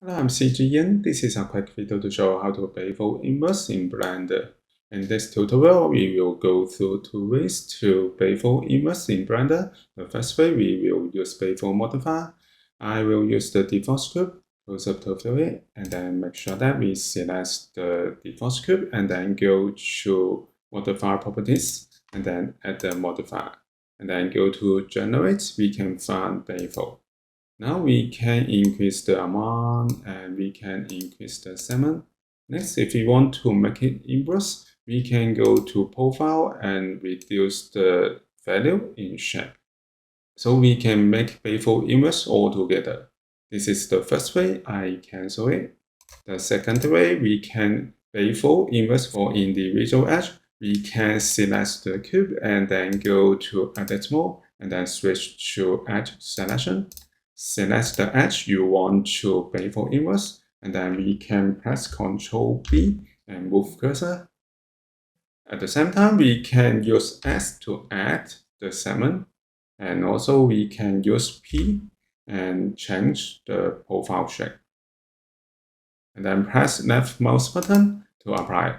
Hello, I'm CGN. This is a quick video to show how to bevel inwards in Blender. In this tutorial, we will go through two ways to bevel inwards in Blender. The first way, we will use Bevel Modifer. I will use the default script, close up to view it, and then make sure that we select the default script and then go to Modifier Properties and then add the modifier. And then go to Generate, we can find Bevel. Now we can increase the amount and we can increase the segment. Next, if we want to make it inverse, we can go to Profile and reduce the value in shape. So we can make bevel inverse altogether. This is the first way. I cancel it. The second way, we can bevel inverse for individual edge. We can select the cube and then go to Edit Mode and then switch to Edge Selection. Select the edge you want to bevel inwards, and then we can press Ctrl+B and move cursor. At the same time, we can use S to add the segment, and also we can use P and change the profile shape. And then press left mouse button to apply.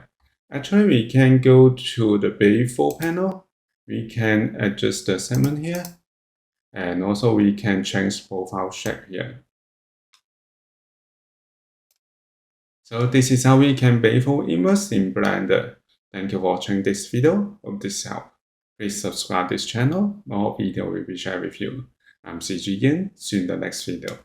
Actually, we can go to the bevel panel. We can adjust the segment here. And also we can change profile shape here. So this is how we can bevel inwards in Blender. Thank you for watching this video. Hope this helped. Please subscribe this channel. More video will be shared with you. I'm CG Yin. See you in the next video.